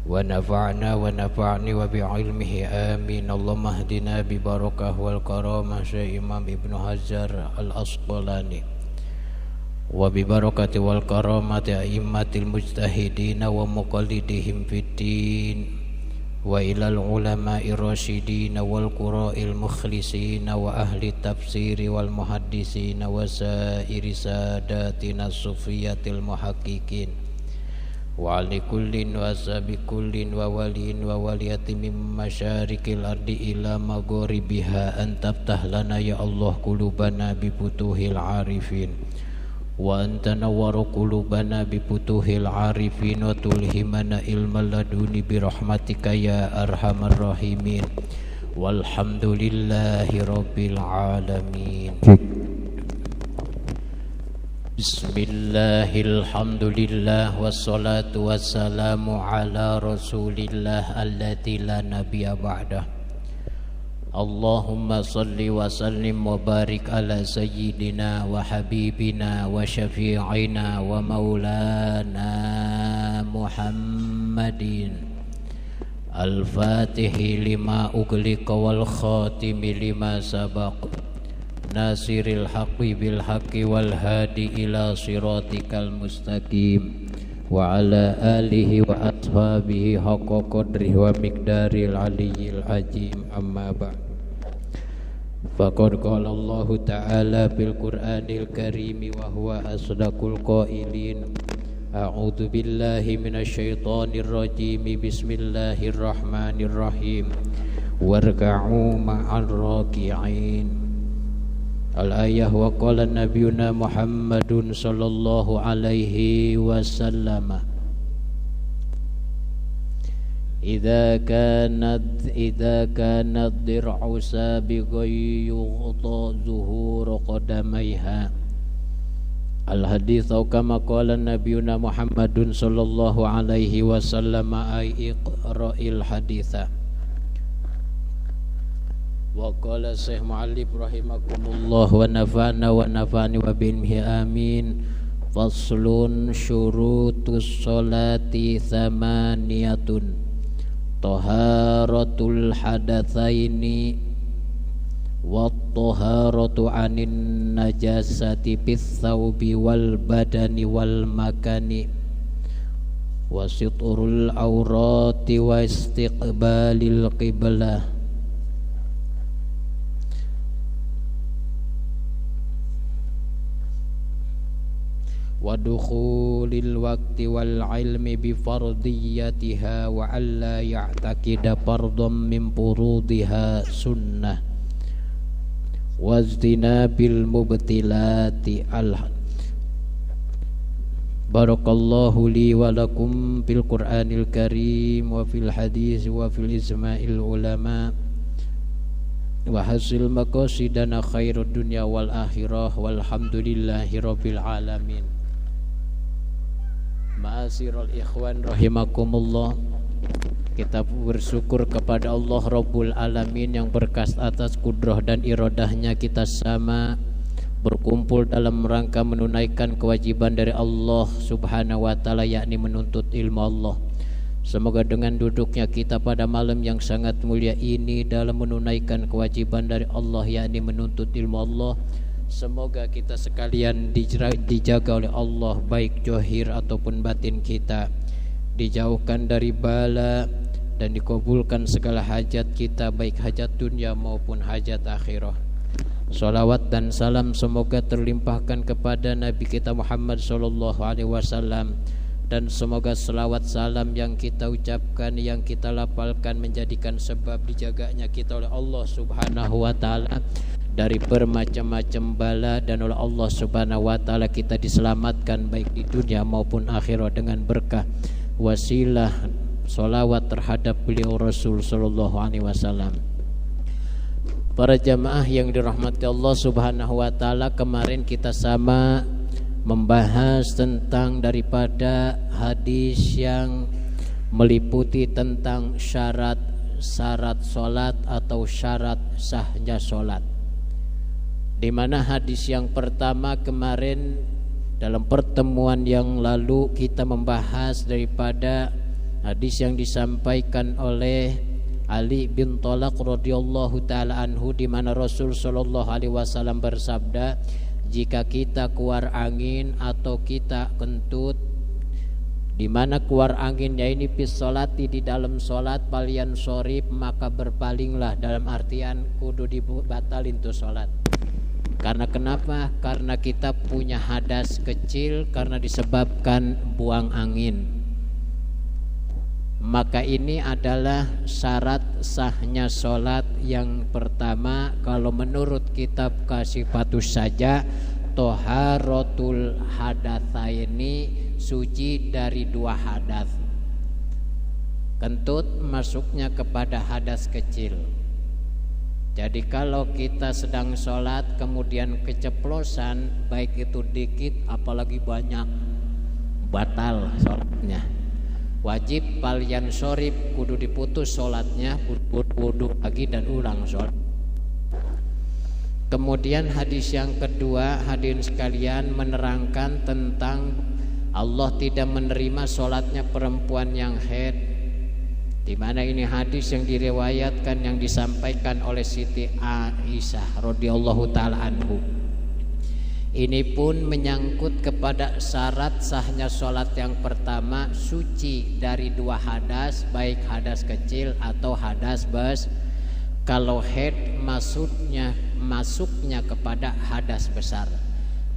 ونفعنا ونفعني وبعلمه آمين. اللهم اهدنا ببركة والكرامة شيخ إمام ابن حجر الأسقلاني وببركة والكرامة أئمة المجتهدين ومقلدهم في الدين وإلى العلماء الراشدين والقراء المخلصين وأهل التفسير والمحدثين وسائر ساداتنا الصوفية المحققين وعلى كل وأصحاب كل وولي وولية من مشارق الأرض إلى مغاربها أن تفتح لنا يا الله قلوبنا بفتوح العارفين وأن تنور قلوبنا بفتوح العارفين وتلهمنا علم لدني برحمتك يا أرحم الراحمين والحمد لله رب العالمين. Bismillahilhamdulillah wassalatu wassalamu ala rasulillah allati la nabiyya ba'dah. Allahumma salli wa sallim wa barik ala sayyidina wa habibina wa syafi'ina wa maulana Muhammadin al-fatihi lima ughliqa wal khatimi lima sabaq nasiril haqqi bil haqqi wal hadi ila siratikal mustaqim wa ala alihi wa ashabihi haqqa qadrihi wa miqdaril aliyyil azim amma ba'd. Faqad qala Allah ta'ala bil Qur'anil karim wa huwa asdaqul qailin. A'udzu billahi minasyaitonir rajim. Bismillahirrahmanirrahim. Warka'u ma'ar raki'in. Al-ayah wa qala nabiyuna Muhammadun sallallahu alaihi wasallam Idza kanat dir'u sabiqan yughta zuhur qadamaiha. Al-hadits kama qala nabiyuna Muhammadun sallallahu alaihi wasallam ay iqra'il haditha. Wa qala Syekh Mu'allif rahimakumullah wa nafa'na wa nafa'ni wa bi'ilmihi amin. Faslun syurutus sholati thamaniyatun. Taharatul hadatsaini wa taharatu anin najasati bis thawbi wal badani wal makani wa sitrul aurati wa istiqbalil qiblah wa dukhulil waqti wal ilmi bi fardiyatiha wa alla ya'taqida fardhan min furudiha sunnah wa ijtinabil mubtilati al. Barakallahu li wa lakum bil Qur'anil karim wa fil hadis wa fil isma'il ulama wa hasil maqasidana khairud dunya wal akhirah walhamdulillahi rabbil alamin. Ma'asyiral ikhwan rahimakumullah, kita bersyukur kepada Allah Rabbul Alamin yang berkas atas kudrah dan iradahnya kita sama berkumpul dalam rangka menunaikan kewajiban dari Allah subhanahu wa ta'ala, yakni menuntut ilmu Allah. Semoga dengan duduknya kita pada malam yang sangat mulia ini dalam menunaikan kewajiban dari Allah, yakni menuntut ilmu Allah, semoga kita sekalian dijaga oleh Allah, baik zahir ataupun batin kita, dijauhkan dari bala dan dikabulkan segala hajat kita, baik hajat dunia maupun hajat akhirah. Salawat dan salam semoga terlimpahkan kepada Nabi kita Muhammad sallallahu alaihi wasallam, dan semoga selawat salam yang kita ucapkan, yang kita lafalkan menjadikan sebab dijaganya kita oleh Allah subhanahu wa ta'ala dari bermacam-macam bala, dan oleh Allah subhanahu wa ta'ala kita diselamatkan baik di dunia maupun akhirat dengan berkah wasilah salawat terhadap beliau Rasul sallallahu alaihi wasallam. Para jamaah yang dirahmati Allah subhanahu wa ta'ala, kemarin kita sama membahas tentang daripada hadis yang meliputi tentang syarat solat atau syarat sahnya solat, di mana hadis yang pertama kemarin dalam pertemuan yang lalu kita membahas daripada Hadis yang disampaikan oleh Ali bin Thalaq radhiyallahu taala anhu, di mana Rasul sallallahu alaihi wasallam bersabda, jika kita keluar angin atau kita kentut, di mana keluar anginnya ini fis sholati, di dalam sholat, palian sorib, maka berpalinglah, dalam artian kudu dibatalin tuh sholat. Karena kenapa? Karena kita punya hadas kecil karena disebabkan buang angin. Maka ini adalah syarat sahnya sholat yang pertama. Kalau menurut kitab Kasifatus saja, toharatul hadatsaini, suci dari dua hadas. Kentut masuknya kepada hadas kecil. Jadi kalau kita sedang sholat kemudian keceplosan, baik itu dikit apalagi banyak, batal sholatnya. Wajib palian sorib, kudu diputus sholatnya, wudu lagi dan ulang sholat. Kemudian hadis yang kedua, hadirin sekalian, menerangkan tentang Allah tidak menerima sholatnya perempuan yang haid. Di mana ini hadis yang diriwayatkan, yang disampaikan oleh Siti Aisyah radhiyallahu taala anhu. Ini pun menyangkut kepada syarat sahnya sholat yang pertama, suci dari dua hadas, baik hadas kecil atau hadas besar. Kalau haid masuknya kepada hadas besar.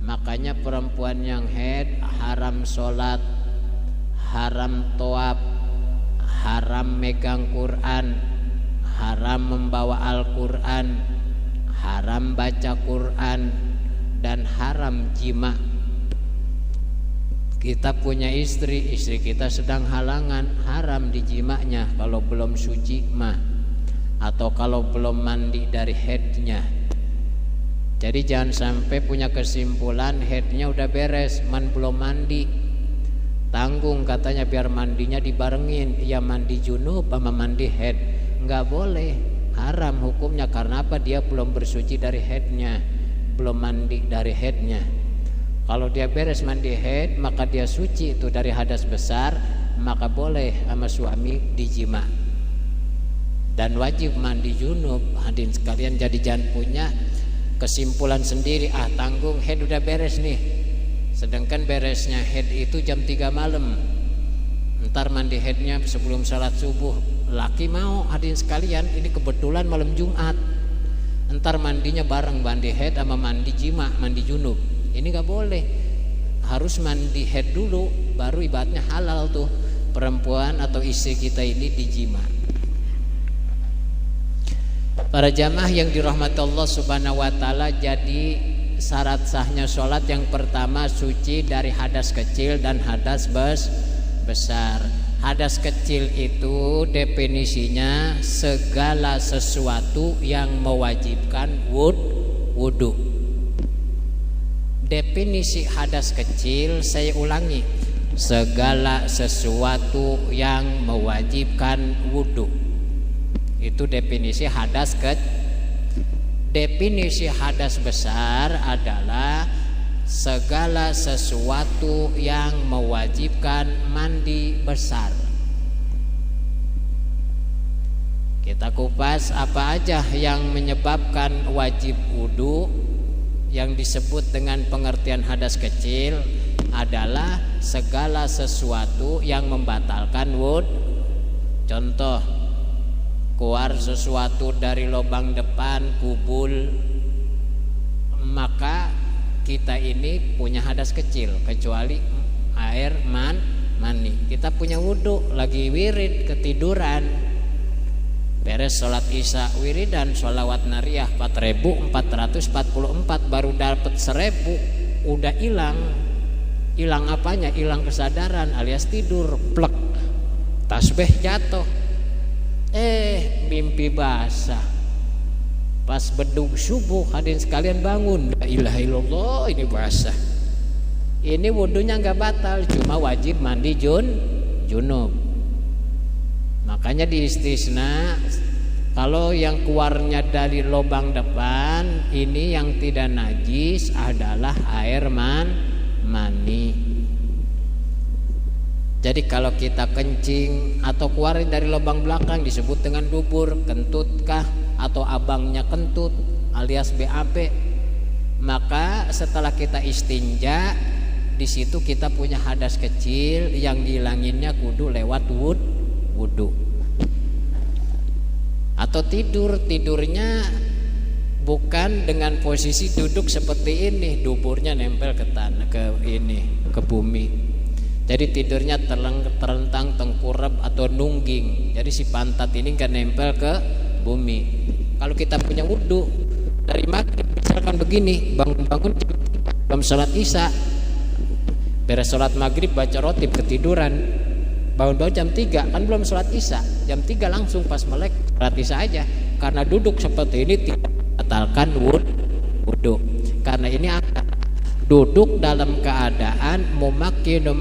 Makanya perempuan yang haid haram sholat, haram toab, haram megang Quran, haram membawa Al-Quran, haram baca Quran, dan haram jima. Kita punya istri kita sedang halangan, haram dijimanya kalau belum suci mah, atau kalau belum mandi dari haidnya. Jadi jangan sampai punya kesimpulan haidnya udah beres, belum mandi, tanggung katanya biar mandinya dibarengin, ya mandi junub sama mandi haid. Enggak boleh, haram hukumnya. Karena apa? Dia belum bersuci dari haidnya, belum mandi dari haidnya. Kalau dia beres mandi haid, maka dia suci itu dari hadas besar, maka boleh sama suami dijima. Dan wajib mandi junub. Hadirin sekalian, jadi jangan punya kesimpulan sendiri, tanggung haid udah beres nih, sedangkan beresnya haid itu jam 3 malam, ntar mandi haidnya sebelum salat subuh. Laki mau, hadirin sekalian, ini kebetulan malam Jumat, ntar mandinya bareng mandi haid sama mandi jima, mandi junub. Ini gak boleh, harus mandi haid dulu baru ibaratnya halal tuh perempuan atau istri kita ini dijima. Para jamaah yang dirahmati Allah subhanahu wa ta'ala, jadi syarat sahnya sholat yang pertama, suci dari hadas kecil dan hadas besar. Hadas kecil itu definisinya segala sesuatu yang mewajibkan wudu. Definisi hadas kecil saya ulangi, segala sesuatu yang mewajibkan wudu. Itu definisi hadas kecil. Definisi hadas besar adalah segala sesuatu yang mewajibkan mandi besar. Kita kupas apa aja yang menyebabkan wajib wudu. Yang disebut dengan pengertian hadas kecil adalah segala sesuatu yang membatalkan wudu. Contoh, keluar sesuatu dari lubang depan, kubul, maka kita ini punya hadas kecil, kecuali air mani. Kita punya wudu, lagi wirid, ketiduran, beres sholat isya, wiridan sholawat nariyah 4444, baru dapat 1000, udah hilang apanya? Hilang kesadaran alias tidur, plek, tasbih jatuh, mimpi basah. Pas bedug subuh, hadirin sekalian bangun, la ilaha illallah, ini basah. Ini wudunya nggak batal, cuma wajib mandi junub. Makanya di istisna, kalau yang keluarnya dari lubang depan ini yang tidak najis adalah air mani. Jadi kalau kita kencing atau keluarin dari lubang belakang disebut dengan dubur. Kentutkah atau abangnya kentut alias BAB, maka setelah kita istinja di situ kita punya hadas kecil yang dihilanginnya kudu lewat wudu. Atau tidurnya bukan dengan posisi duduk seperti ini, duburnya nempel ke tanah, ke bumi. Jadi tidurnya terlentang tengkurap atau nungging. Jadi si pantat ini kan nempel ke bumi. Kalau kita punya wudu dari maghrib misalkan begini, bangun-bangun jam sholat isya, beres sholat maghrib baca rotib ketiduran, bangun-bangun jam 3 kan belum sholat isya, jam 3 langsung pas melek sholat isya aja. Karena duduk seperti ini tidak batalkan wudu. Karena ini duduk dalam keadaan mumakkinu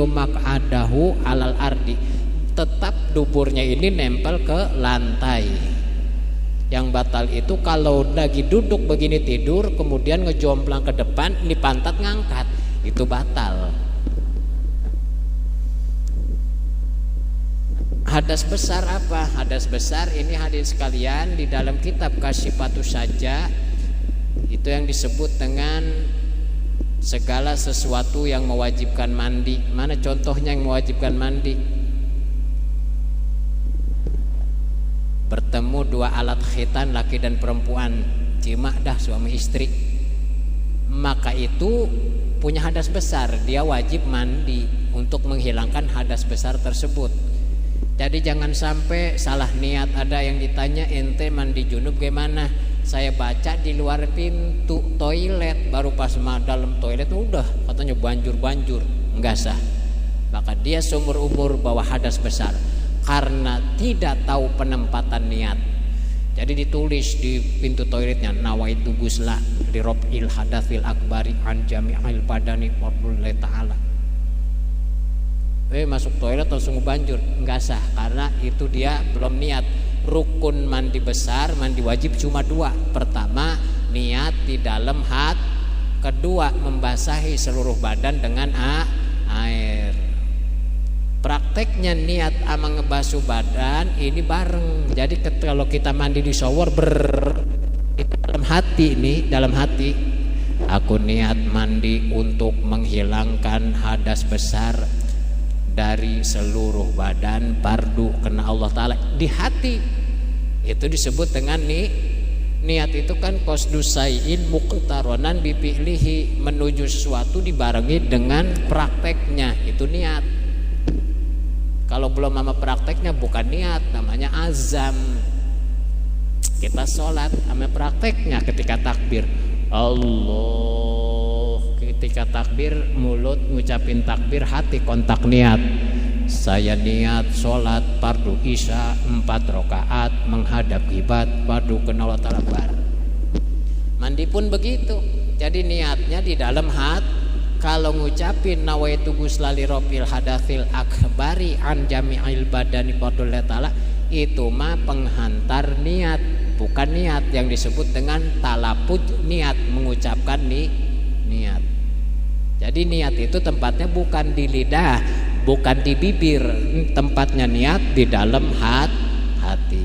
maq'adahu alal ardi, tetap duburnya ini nempel ke lantai. Yang batal itu kalau lagi duduk begini tidur kemudian ngejomplang ke depan, ini pantat ngangkat, itu batal. Hadas besar apa? Hadas besar ini hadirin sekalian di dalam kitab Kasyifatus Saja itu yang disebut dengan segala sesuatu yang mewajibkan mandi. Mana contohnya yang mewajibkan mandi? Bertemu dua alat khitan, laki dan perempuan, jima dah suami istri, maka itu punya hadas besar, dia wajib mandi untuk menghilangkan hadas besar tersebut. Jadi jangan sampai salah niat. Ada yang ditanya, ente mandi junub gimana? Saya baca di luar pintu toilet, baru pas dalam toilet udah katanya banjur, enggak sah. Maka dia seumur umur bawa hadas besar karena tidak tahu penempatan niat. Jadi ditulis di pintu toiletnya, nawaitu gusla li rob'il hadatsil akbari an jami'il badani wabillahi ta'ala. Masuk toilet langsung banjur, enggak sah karena itu dia belum niat. Rukun mandi besar, mandi wajib cuma 2. Pertama, niat di dalam hati. Kedua, membasahi seluruh badan dengan air. Prakteknya niat sama ngebasuh badan ini bareng. Jadi kalau kita mandi di shower itu dalam hati nih, dalam hati aku niat mandi untuk menghilangkan hadas besar dari seluruh badan, fardu kena Allah Ta'ala. Di hati itu disebut dengan niat. Itu kan qasdus syai'in muqtaronan bi fi'lihi, menuju sesuatu dibarengi dengan prakteknya, itu niat. Kalau belum sama prakteknya bukan niat, namanya azam. Kita sholat sama prakteknya ketika takbir Allah, ketika takbir mulut ngucapin takbir, hati kontak niat. Saya niat sholat fardu isya 4 rakaat menghadap kiblat, fardu kena Allah Ta'ala. Mandi pun begitu. Jadi niatnya di dalam hati. Kalau ngucapin nawaitu gusla li rob'il hadatsil akbari an jami'il badani fardullahi ta'ala, itu mah penghantar niat, bukan niat yang disebut dengan talapud niat, mengucapkan niat. Jadi niat itu tempatnya bukan di lidah, bukan di bibir, tempatnya niat di dalam hati.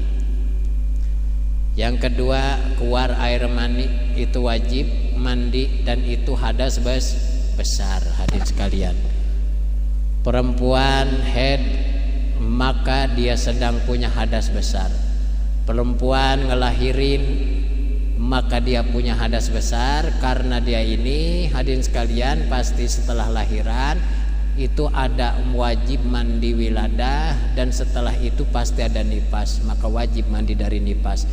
Yang kedua, keluar air mani itu wajib mandi dan itu hadas besar. Hadirin sekalian, perempuan haid maka dia sedang punya hadas besar. Perempuan ngelahirin maka dia punya hadas besar karena dia ini, hadirin sekalian, pasti setelah lahiran itu ada wajib mandi wiladah dan setelah itu pasti ada nifas, maka wajib mandi dari nifas.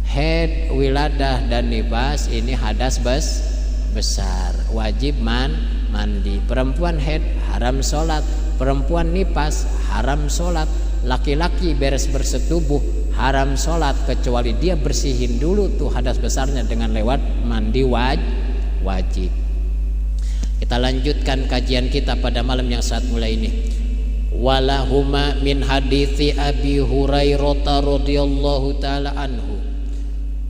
Haid, wiladah dan nifas ini hadas besar, wajib mandi. Perempuan haid haram sholat, perempuan nifas haram sholat, laki-laki beres bersetubuh haram sholat kecuali dia bersihin dulu tuh hadas besarnya dengan lewat mandi wajib. Kita lanjutkan kajian kita pada malam yang saat mulai ini. Walahuma min hadithi Abi Hurairah radhiyallahu taala anhu.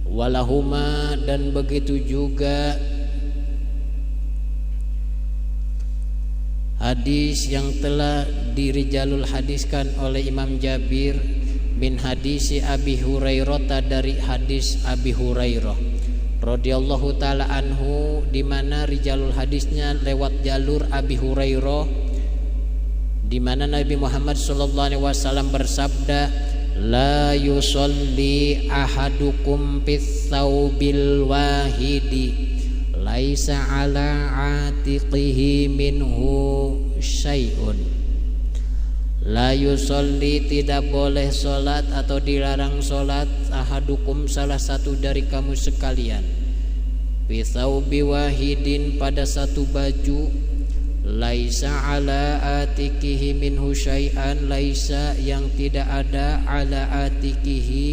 Walahuma, dan begitu juga Hadis yang telah dirijalul hadiskan oleh Imam Jabir min hadisi Abi Hurairah, dari hadis Abi Hurairah radhiyallahu taala anhu, di mana rijalul hadisnya lewat jalur Abi Hurairah, di mana Nabi Muhammad sallallahu alaihi wasallam bersabda, la yusolli ahadukum fis thawbil wahidi laisa ala atiqihi minhu syai'un. La yusolli, tidak boleh solat atau dilarang solat, ahadukum, salah satu dari kamu sekalian, fi thawbi wahidin, pada satu baju, laisa ala atikihi minhu syai'an, laisa yang tidak ada, ala atikihi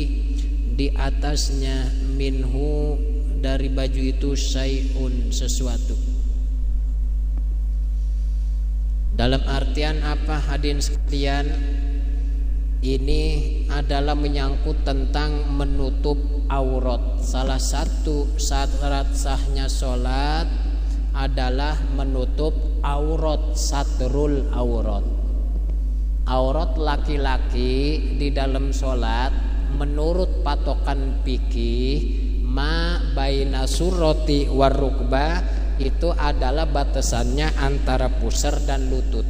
di atasnya, minhu dari baju itu, syai'un sesuatu. Dalam artian apa hadirin sekalian? Ini adalah menyangkut tentang menutup aurat. Salah satu syarat sahnya sholat adalah menutup aurat, satrul aurat. Aurat laki-laki di dalam sholat menurut patokan fikih, ma baina surrati warukbah, itu adalah batasannya antara pusar dan lutut.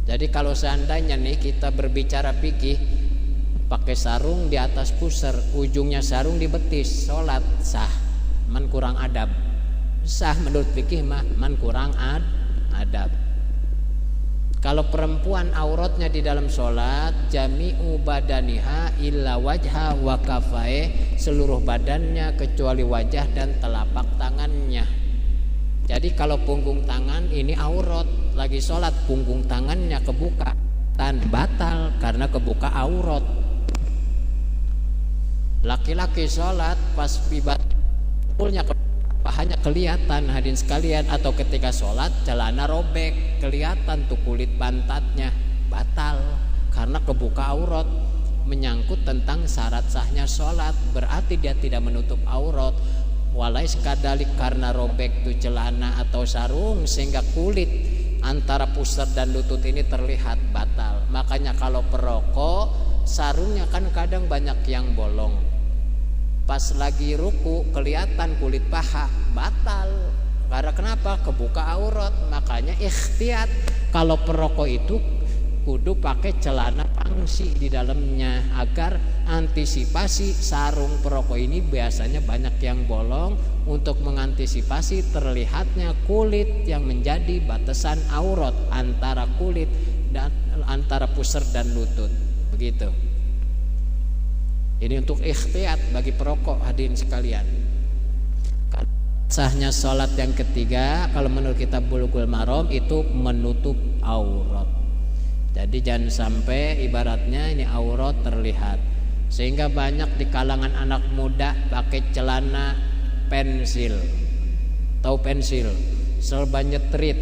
Jadi kalau seandainya nih kita berbicara fikih, pakai sarung di atas pusar, ujungnya sarung di betis, sholat sah, man kurang adab. Sah menurut fikih mah, man kurang adab. Kalau perempuan auratnya di dalam sholat, jami'u badaniha illa wajha wa kafae, seluruh badannya kecuali wajah dan telapak tangannya. Jadi kalau punggung tangan ini aurat, lagi sholat punggung tangannya kebuka, tan batal karena kebuka aurat. Laki-laki sholat pas bibatulnya pahanya kelihatan hadirin sekalian, atau ketika sholat celana robek kelihatan tuh kulit pantatnya, batal karena kebuka aurat. Menyangkut tentang syarat sahnya sholat, berarti dia tidak menutup aurat. Walai sekadalik karena robek tuh celana atau sarung sehingga kulit antara pusar dan lutut ini terlihat, batal. Makanya kalau perokok sarungnya kan kadang banyak yang bolong, pas lagi ruku kelihatan kulit paha, batal. Karena kenapa? Kebuka aurat. Makanya ikhtiyat kalau perokok itu kudu pakai celana pangsi di dalamnya, agar antisipasi sarung perokok ini biasanya banyak yang bolong, untuk mengantisipasi terlihatnya kulit yang menjadi batasan aurat antara kulit dan antara pusar dan lutut. Begitu. Ini untuk ikhtiyat bagi perokok hadirin sekalian. Sahnya sholat yang ketiga, kalau menurut kitab Bulughul Maram, itu menutup aurat. Jadi jangan sampai ibaratnya ini aurat terlihat, sehingga banyak di kalangan anak muda pakai celana pensil. Tahu pensil? Serba nyetrit,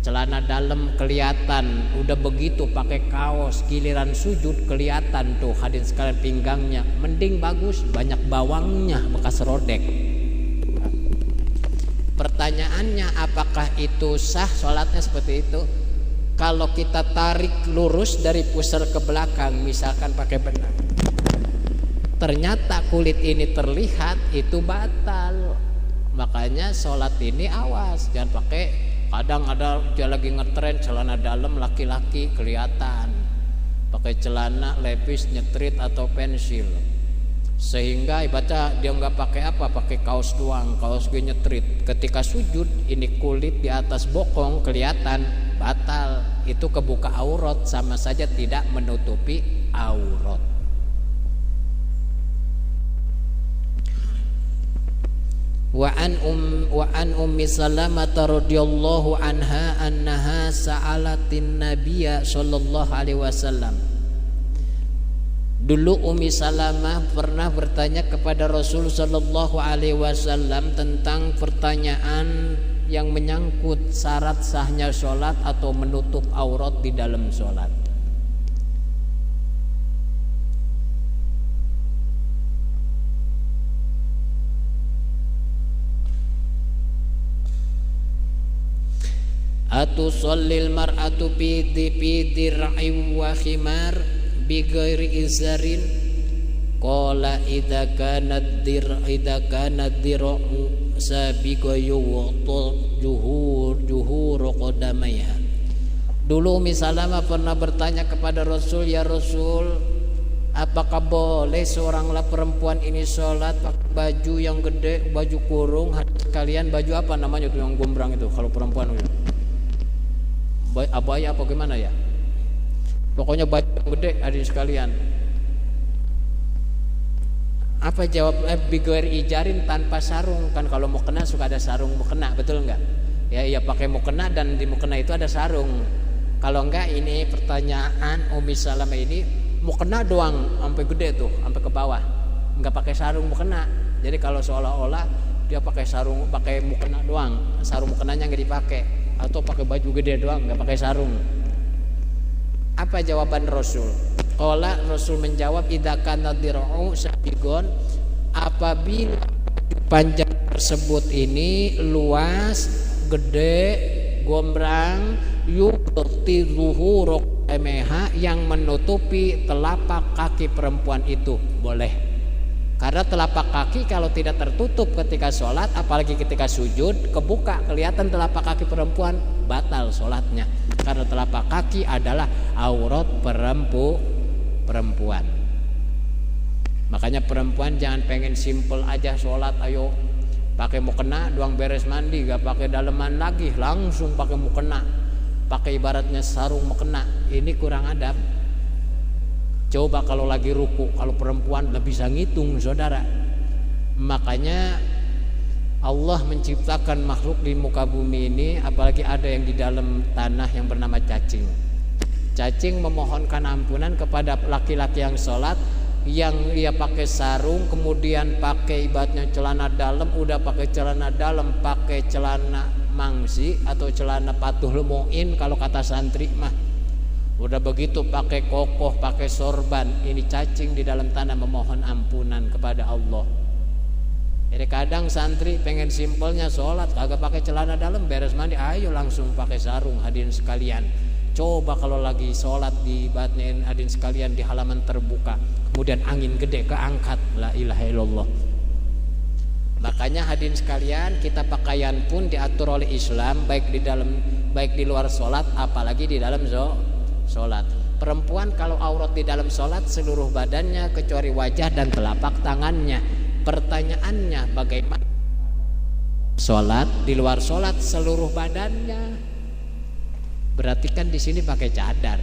celana dalam kelihatan, udah begitu pakai kaos, giliran sujud kelihatan tuh hadirin sekalian pinggangnya. Mending bagus, banyak bawangnya bekas rodek. Pertanyaannya, apakah itu sah sholatnya seperti itu? Kalau kita tarik lurus dari pusar ke belakang, misalkan pakai benang, ternyata kulit ini terlihat, itu batal. Makanya sholat ini awas, jangan pakai. Kadang ada dia lagi ngetren celana dalam laki-laki kelihatan, pakai celana levis nyetrit atau pensil, sehingga ibaratnya dia nggak pakai apa, pakai kaos doang, kaos gue nyetrit. Ketika sujud ini kulit di atas bokong kelihatan, batal. Itu kebuka aurat, sama saja tidak menutupi aurat. Wa an ummi Salamah radhiyallahu anha annaha sa'alatin nabiyya sallallahu alaihi wasallam. Dulu Ummi Salamah pernah bertanya kepada Rasul sallallahu alaihi wasallam tentang pertanyaan yang menyangkut syarat sahnya sholat atau menutup aurat di dalam sholat. atusallil mar'atu fi dir'in wa khimar bi ghairi izarin qala idza kana dir'u sabiqa juhur qadamaiha. Dulu Ummi Salamah pernah bertanya kepada Rasul, ya Rasul, apakah boleh seorang perempuan ini sholat pakai baju yang gede, baju kurung, sekalian baju apa namanya tuh yang gombrang itu kalau perempuan itu? Abaya apa gimana ya? Pokoknya baju yang gede hadirin sekalian. Apa jawab? Bighair ijarin, tanpa sarung. Kan kalau mau kena suka ada sarung mau kena, betul enggak? Ya iya pakai mau kena, dan di mukena itu ada sarung. Kalau enggak, ini pertanyaan Ummi Salamah ini mukena doang sampai gede tuh, sampai ke bawah. Enggak pakai sarung mukena. Jadi kalau seolah-olah dia pakai sarung, pakai mukena doang, sarung mukenanya enggak dipakai, atau pakai baju gede doang enggak pakai sarung. Apa jawaban Rasul? Qala, Rasul menjawab, idza kana dir'u sabigon, apabila panjang tersebut ini luas, gede, gombrang, yughti zuhuru qadamaiha, yang menutupi telapak kaki perempuan itu, boleh. Karena telapak kaki kalau tidak tertutup ketika sholat, apalagi ketika sujud, kebuka kelihatan telapak kaki perempuan, batal sholatnya. Karena telapak kaki adalah aurat perempuan. Makanya perempuan jangan pengen simple aja sholat, ayo pakai mukena doang, beres mandi gak pakai daleman lagi, langsung pakai mukena, pakai ibaratnya sarung mukena. Ini kurang adab. Coba kalau lagi ruku, kalau perempuan lebih bisa ngitung saudara. Makanya Allah menciptakan makhluk di muka bumi ini, apalagi ada yang di dalam tanah yang bernama cacing. Cacing memohonkan ampunan kepada laki-laki yang sholat, yang ia pakai sarung, kemudian pakai ibaratnya celana dalam, udah pakai celana dalam, pakai celana mangsi atau celana patuh lemoin kalau kata santri mah. Udah begitu pakai kokoh, pakai sorban, ini cacing di dalam tanah memohon ampunan kepada Allah. Jadi kadang santri pengen simpelnya sholat, kagak pakai celana dalam, beres mandi, ayo langsung pakai sarung. Hadirin sekalian, coba kalau lagi sholat di batnin hadirin sekalian di halaman terbuka, kemudian angin gede keangkat, la ilaha illallah. Makanya hadirin sekalian, kita pakaian pun diatur oleh Islam, baik di dalam baik di luar sholat, apalagi di dalam sholat. Perempuan kalau aurat di dalam sholat seluruh badannya kecuali wajah dan telapak tangannya. Pertanyaannya, bagaimana sholat di luar sholat seluruh badannya? Berarti kan di sini pakai cadar,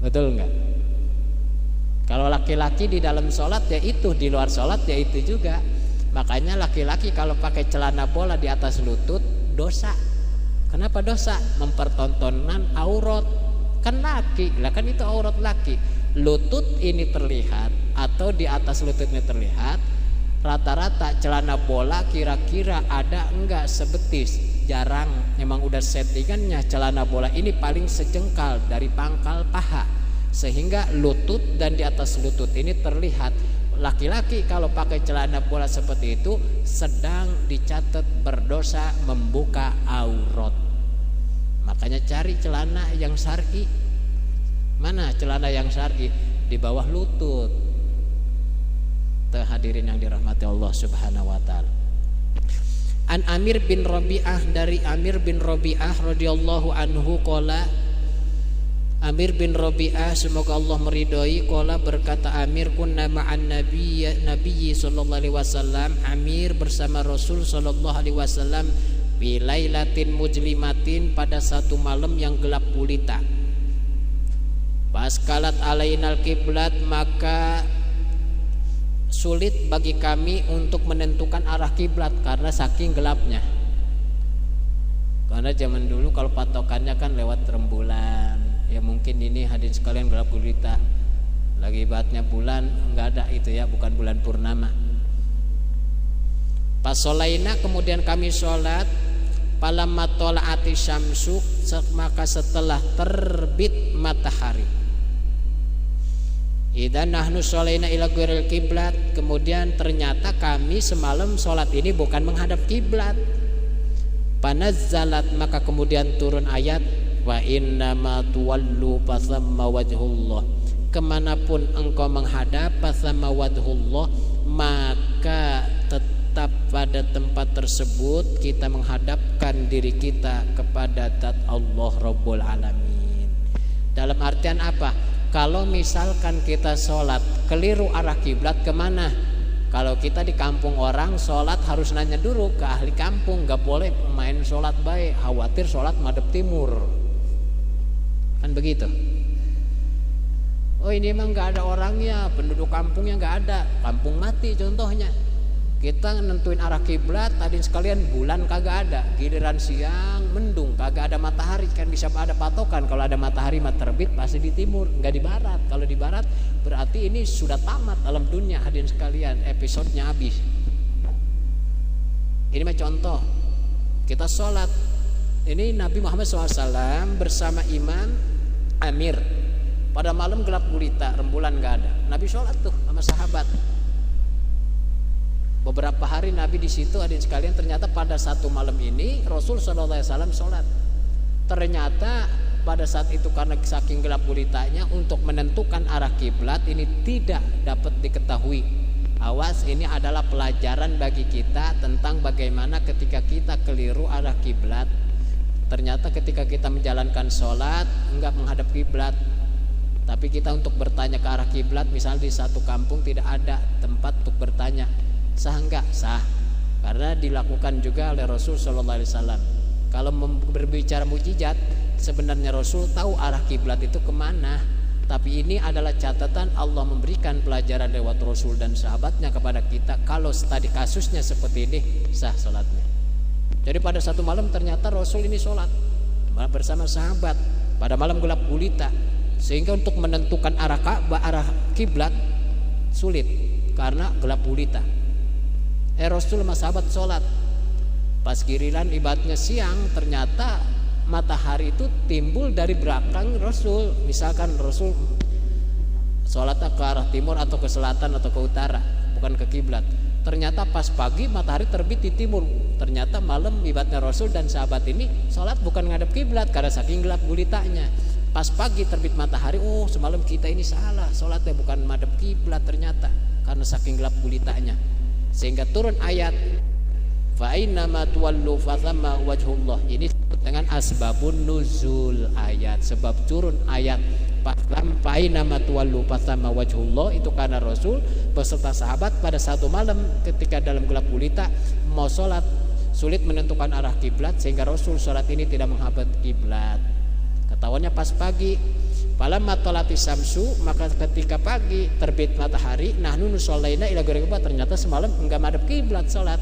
betul nggak? Kalau laki-laki di dalam sholat ya itu, di luar sholat ya itu juga. Makanya laki-laki kalau pakai celana bola di atas lutut dosa. Kenapa dosa? Mempertontonkan aurat. Kan laki, lah kan itu aurat laki. Lutut ini terlihat atau di atas lutut ini terlihat. Rata-rata celana bola kira-kira ada enggak sebetis, jarang. Memang udah settingannya celana bola ini paling sejengkal dari pangkal paha, sehingga lutut dan di atas lutut ini terlihat. Laki-laki kalau pakai celana bola seperti itu sedang dicatat berdosa membuka aurat. Makanya cari celana yang syar'i. Mana celana yang syar'i? Di bawah lutut. Hadirin yang dirahmati Allah Subhanahu wa taala. An Amir bin Rabi'ah, dari Amir bin Rabi'ah radhiyallahu anhu qala, Amir bin Rabi'ah semoga Allah meridhai, qala berkata Amir, kunna ma'an nabiyyi sallallahu alaihi wasallam, Amir bersama Rasul sallallahu alaihi wasallam bilailatin mujlimatin, pada satu malam yang gelap gulita. Paskalat alainal kiblat, maka sulit bagi kami untuk menentukan arah kiblat karena saking gelapnya. Karena zaman dulu kalau patokannya kan lewat rembulan, ya mungkin ini hadirin sekalian gelap gulita, lagi ibaratnya bulan enggak ada itu ya, bukan bulan purnama. Pasolaina, kemudian kami sholat. Falamma tola'ati syamsu, maka setelah terbit matahari. Idza nahnu sholaina ila ghairil kiblat, kemudian ternyata kami semalam sholat ini bukan menghadap kiblat. Panazzalat, maka kemudian turun ayat, wa innama tuwallu fasamma wajhullah, kemanapun engkau menghadap fasamma wajhullah, maka tetap pada tempat tersebut kita menghadapkan diri kita kepada zat Allah Rabbul Alamin. Dalam artian apa? Kalau misalkan kita sholat keliru arah kiblat, kemana? Kalau kita di kampung orang sholat harus nanya dulu ke ahli kampung, gak boleh main sholat baik, khawatir sholat madhep timur, kan begitu. Oh ini emang gak ada orangnya, penduduk kampungnya gak ada, kampung mati contohnya. Kita nentuin arah kiblat, tadi sekalian bulan kagak ada, giliran siang mendung, kagak ada matahari, kan bisa ada patokan. Kalau ada matahari terbit pasti di timur, nggak di barat. Kalau di barat berarti ini sudah tamat alam dunia, hadirin sekalian, episodenya habis. Ini mah contoh. Kita sholat, ini Nabi Muhammad SAW bersama Imam Amir pada malam gelap gulita, rembulan nggak ada. Nabi sholat tuh sama sahabat. Beberapa hari Nabi di situ, hadirin sekalian, ternyata pada satu malam ini Rasul SAW sholat. Ternyata pada saat itu karena saking gelap gulitanya, untuk menentukan arah kiblat ini tidak dapat diketahui. Awas, ini adalah pelajaran bagi kita tentang bagaimana ketika kita keliru arah kiblat. Ternyata ketika kita menjalankan sholat enggak menghadap kiblat, tapi kita untuk bertanya ke arah kiblat, misalnya di satu kampung tidak ada tempat untuk bertanya. Sah enggak? Sah, karena dilakukan juga oleh Rasul Sallallahu Alaihi Wasallam. Kalau berbicara mukjizat, sebenarnya Rasul tahu arah kiblat itu kemana. Tapi ini adalah catatan Allah memberikan pelajaran lewat Rasul dan sahabatnya kepada kita. Kalau tadi kasusnya seperti ini, sah sholatnya. Jadi pada satu malam ternyata Rasul ini sholat bersama sahabat pada malam gelap gulita, sehingga untuk menentukan arah Ka'bah, arah kiblat sulit karena gelap gulita. Rasul sama sahabat sholat, pas giliran ibadahnya siang, ternyata matahari itu timbul dari belakang Rasul. Misalkan Rasul sholatnya ke arah timur atau ke selatan atau ke utara, bukan ke kiblat. Ternyata pas pagi matahari terbit di timur. Ternyata malam ibadahnya Rasul dan sahabat ini sholat bukan ngadep kiblat karena saking gelap gulitanya. Pas pagi terbit matahari, oh semalam kita ini salah, sholatnya bukan madhep kiblat ternyata karena saking gelap gulitanya. Sehingga turun ayat fa innama tuwallu fathamma wajhullah. Ini dengan asbabun nuzul ayat, sebab turun ayat fa innama tuwallu fathamma wajhullah itu karena Rasul beserta sahabat pada satu malam ketika dalam gelap gulita mau sholat sulit menentukan arah kiblat, sehingga Rasul sholat ini tidak menghadap kiblat. Ketahuannya pas pagi, falamma talati samsu, maka ketika pagi terbit matahari, nahnu nusallaina ila ghairi qiblat, ternyata semalam enggak madhep kiblat salat.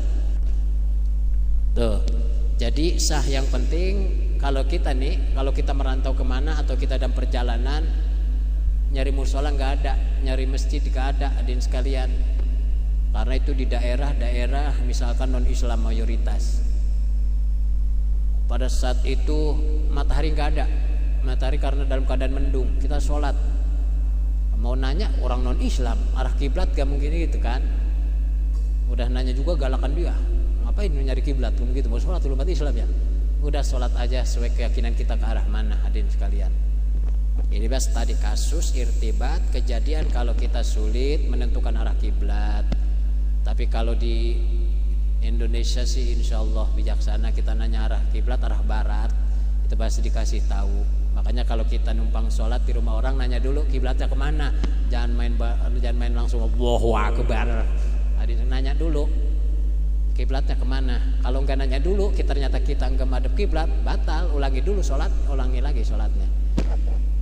Tuh. Jadi sah. Yang penting kalau kita merantau kemana atau kita dalam perjalanan, nyari musola enggak ada, nyari masjid enggak ada, hadirin sekalian. Karena itu di daerah-daerah misalkan non-Islam mayoritas. Pada saat itu matahari enggak ada. Matahari karena dalam keadaan mendung, kita sholat mau nanya orang non Islam arah kiblat gak mungkin gitu kan. Udah nanya juga galakan dia, ngapain nyari kiblat begitu, mau sholat umat Islam ya. Udah sholat aja sesuai keyakinan kita ke arah mana, hadirin sekalian. Ini bahas tadi kasus irtibat, kejadian kalau kita sulit menentukan arah kiblat. Tapi kalau di Indonesia sih insya Allah bijaksana, kita nanya arah kiblat arah barat, itu pasti dikasih tahu. Makanya kalau kita numpang sholat di rumah orang, nanya dulu kiblatnya kemana. Jangan main langsung Allahu Akbar. Nanya dulu kiblatnya kemana. Kalau enggak nanya dulu, ternyata kita enggak madhep kiblat, batal. Ulangi dulu sholat, ulangi lagi sholatnya.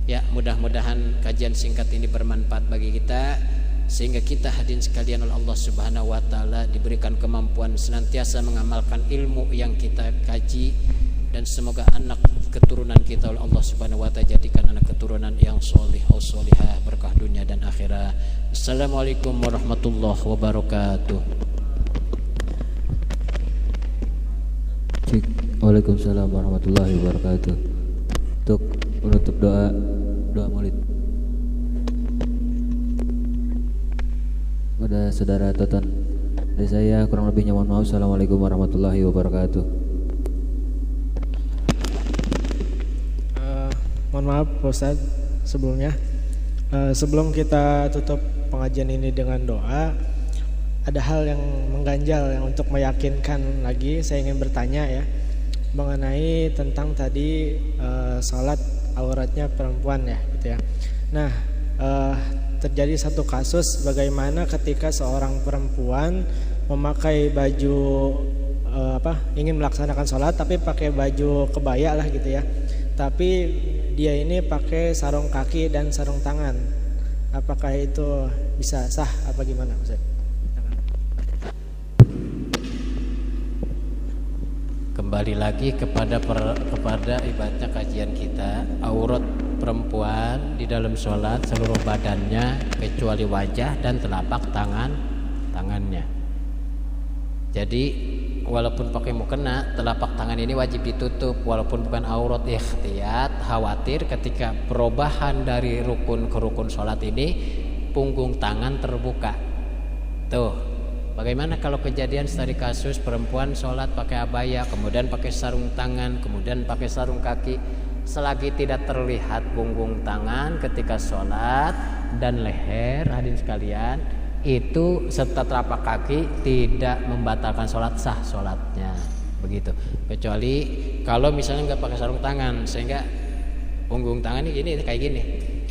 Ya, mudah-mudahan kajian singkat ini bermanfaat bagi kita, sehingga kita hadirin sekalian oleh Allah Subhanahu wa taala diberikan kemampuan senantiasa mengamalkan ilmu yang kita kaji, dan semoga anak keturunan kita oleh Allah Subhanahu wa taala jadikan anak keturunan yang sholih atau sholihah, berkah dunia dan akhirat. Assalamualaikum warahmatullahi wabarakatuh. Waalaikumsalam warahmatullahi wabarakatuh. Untuk menutup doa maulid pada saudara Toton, dari saya kurang lebihnya mohon maaf. Assalamualaikum warahmatullahi wabarakatuh. Mohon maaf Pak Ustadz sebelumnya. Sebelum kita tutup pengajian ini dengan doa, ada hal yang mengganjal yang untuk meyakinkan lagi. Saya ingin bertanya ya mengenai tentang tadi sholat auratnya perempuan ya gitu ya. Nah terjadi satu kasus bagaimana ketika seorang perempuan memakai baju ingin melaksanakan sholat tapi pakai baju kebaya lah gitu ya. Tapi dia ini pakai sarung kaki dan sarung tangan. Apakah itu bisa sah apa gimana Ustaz? Kembali lagi kepada ibaratnya kajian kita, aurat perempuan di dalam sholat seluruh badannya kecuali wajah dan telapak tangannya. Jadi walaupun pakai mukena, telapak tangan ini wajib ditutup walaupun bukan aurat. Ikhtiyat, khawatir ketika perubahan dari rukun ke rukun sholat ini punggung tangan terbuka. Tuh, bagaimana kalau kejadian tadi kasus perempuan sholat pakai abaya, kemudian pakai sarung tangan, kemudian pakai sarung kaki, selagi tidak terlihat punggung tangan ketika sholat dan leher, hadirin sekalian, itu serta telapak kaki tidak membatalkan sholat, sah sholatnya begitu. Kecuali kalau misalnya nggak pakai sarung tangan sehingga punggung tangan ini gini kayak gini,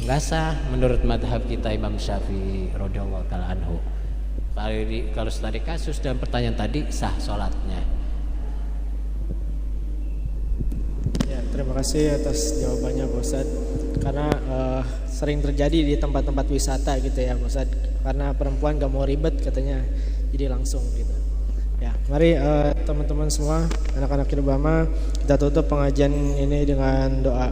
nggak sah menurut madhab kita Imam Syafi'i radhiyallahu taala anhu. Kalau tadi kasus dan pertanyaan tadi sah sholatnya. Ya, terima kasih atas jawabannya Pak Ustadz. Karena sering terjadi di tempat-tempat wisata gitu ya Pak Ustadz. Karena perempuan gak mau ribet katanya, jadi langsung gitu. Ya, mari teman-teman semua, anak-anak Irbama, kita tutup pengajian ini dengan doa.